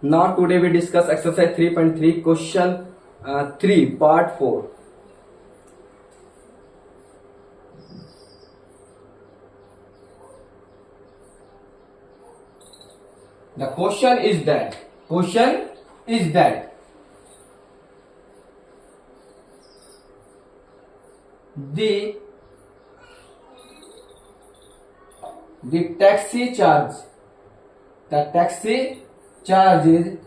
Now today we discuss exercise 3.3 question 3 part 4. The question is that the taxi charge is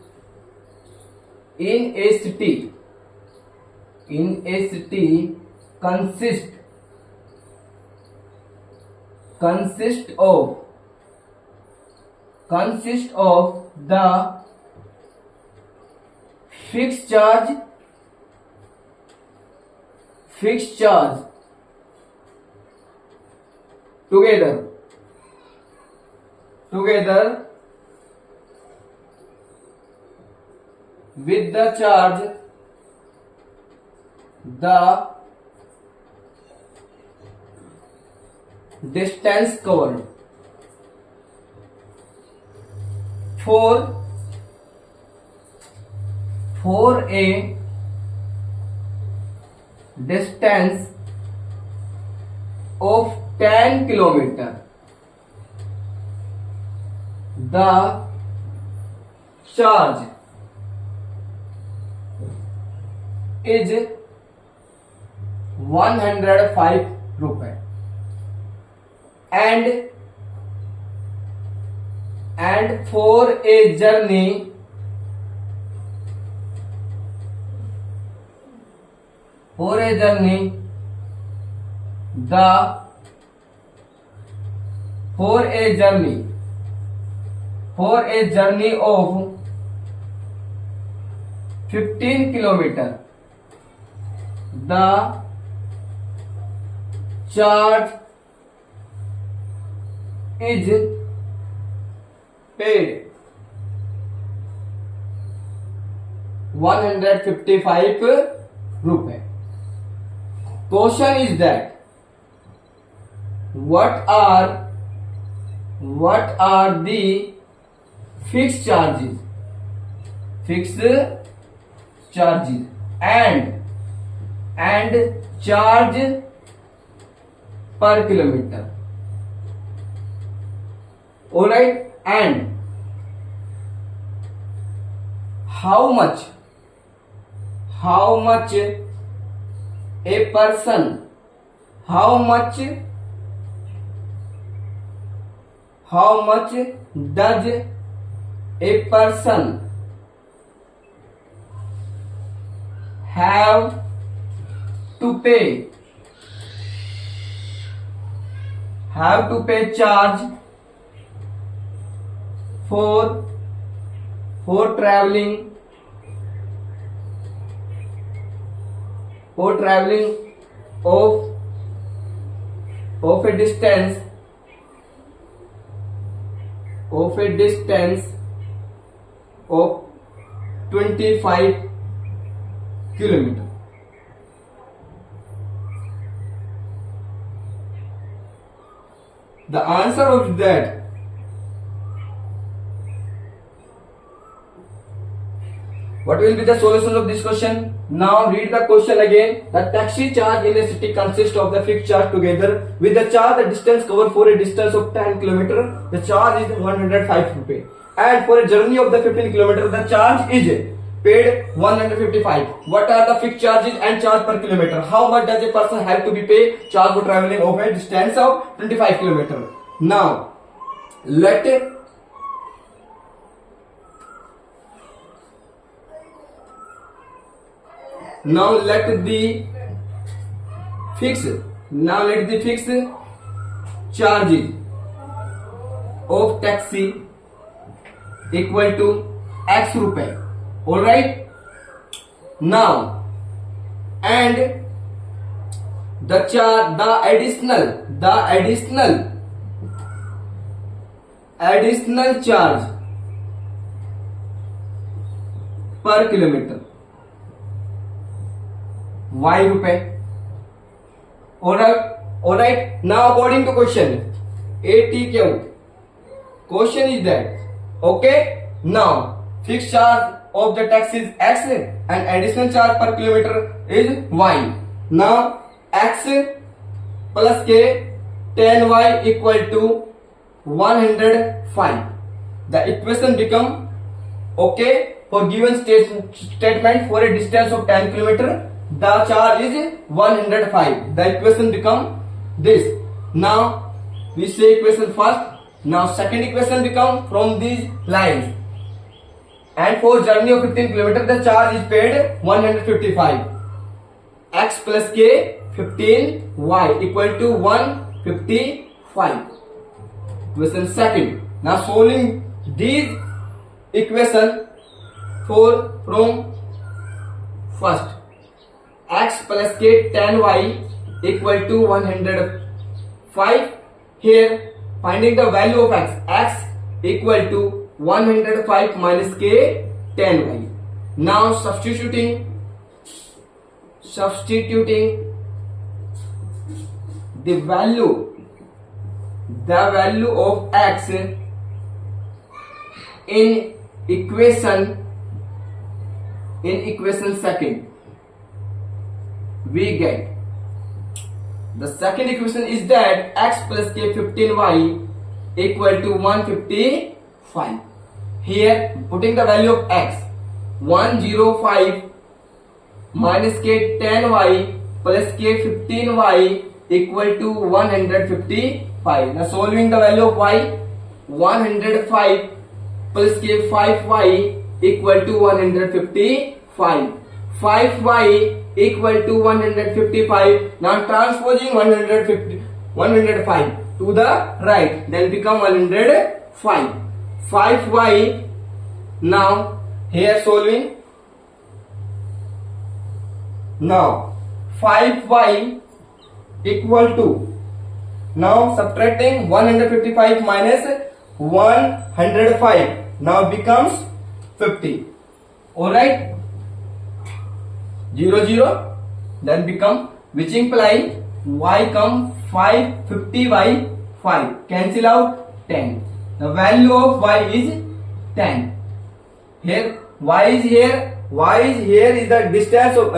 in a city consist of the fixed charge together with the charge the distance covered for a distance of 10 kilometer. The charge is 105 rupees and for a journey of 15 kilometer, the charge is paid 155 rupees. Question is that what are the fixed charges and charge per kilometer. Alright, and how much a person does a person have to pay charge for traveling of a distance of 25 kilometers. The answer of that what will be the solution of this question? Now read the question again. The taxi charge in a city consists of the fixed charge together with the charge the distance covered for a distance of 10 km. The charge is 105 rupees. And for a journey of the 15 km, the charge is paid 155. What are the fixed charges and charge per kilometer? How much does a person have to be paid charge for traveling over a distance of 25 km? Now let the fixed charges of taxi equal to X rupee. Alright, now and the additional charge per kilometer Y rupee. Alright, now according to question ATQ, question is that okay. Now fixed charge of the taxi is x and additional charge per kilometer is y. Now x plus k 10y equal to 105. The equation become okay for given statement for a distance of 10 km. The charge is 105. The equation become this. Now we say equation first. Now second equation become from these lines. And for journey of 15 km, the charge is paid 155. X plus k 15 y equal to 155. Equation second. Now solving these equation for from first. X plus k 10y equal to 105. Here finding the value of x. X equal to 105 minus k 10y. Now substituting the value of x in equation second, we get the second equation is that x plus k 15y equal to 155. Here putting the value of x 105 minus k 10y plus k 15y equal to 155. Now solving the value of y 105 plus k 5y equal to 155. 5y equal to 155. Now transposing 105 to the right, then become 105. 5y. Now here solving. Now 5y equal to, now subtracting 155 minus 105, now becomes 50. Alright, 0 0, then become, which imply y come 550 by 5, cancel out 10. The value of y is 10. Here y is here is the distance of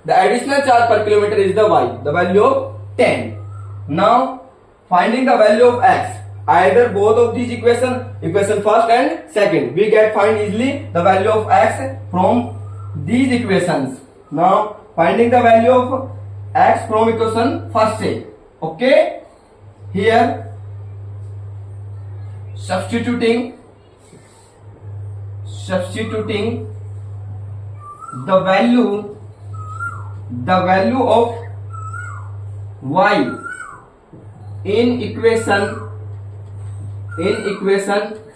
the additional charge per kilometer is the y, the value of 10. Now finding the value of x, either both of these equation first and second, we get find easily the value of x from these equations. Now finding the value of x from equation first say, okay, here substituting the value of y in equation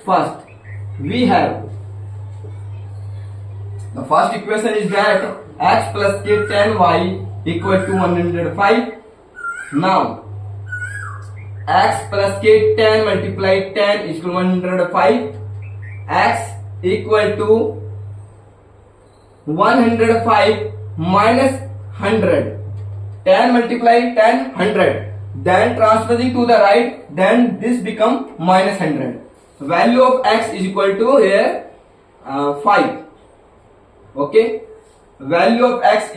first, we have the first equation is that x plus k 10y equal to 105. Now x plus k 10 multiply 10 is to 105. X equal to 105 minus 100. 10 multiply 10 100. Then transposing to the right, then this become minus 100. Value of x is equal to here 5. Okay, value of x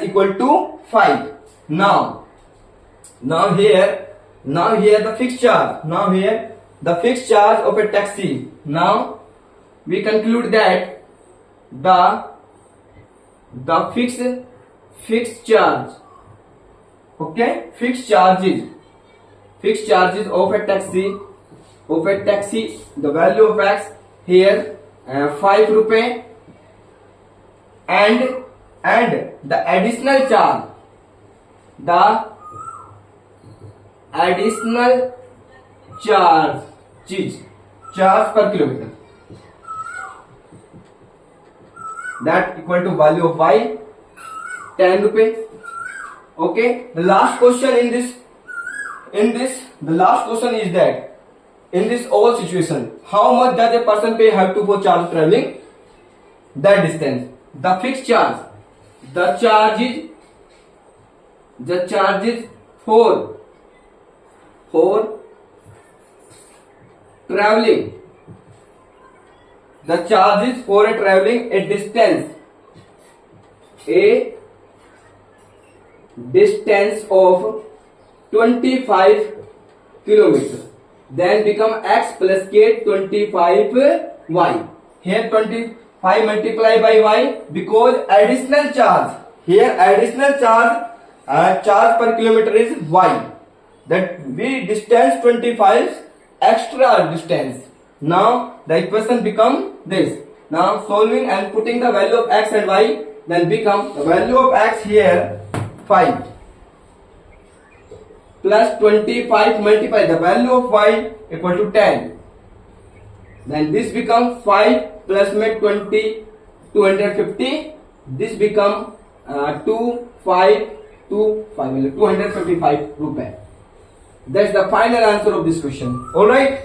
equal to 5. Now here the fixed charge. Now here the fixed charge of a taxi. Now we conclude that the fixed charge. Okay, fixed charges of a taxi. The value of x here 5 rupee, and the additional charge per kilometer, that equal to value of y 10 rupee. Okay, the last question the last question is that in this all situation, how much does a person pay have to for charge traveling that distance? The fixed charge, the charge is for traveling the charge is for a traveling a distance of 25 kilometers, then become x plus k 25y. Here 25 multiplied by y, because additional charge, here additional charge per kilometer is y, that we distance 25 extra distance. Now the equation become this. Now solving and putting the value of x and y, then become the value of x here 5 plus 25 multiply the value of y equal to 10. Then this become 5 plus में 20 250. This become 255 रुपए. That's the final answer of this question. All right.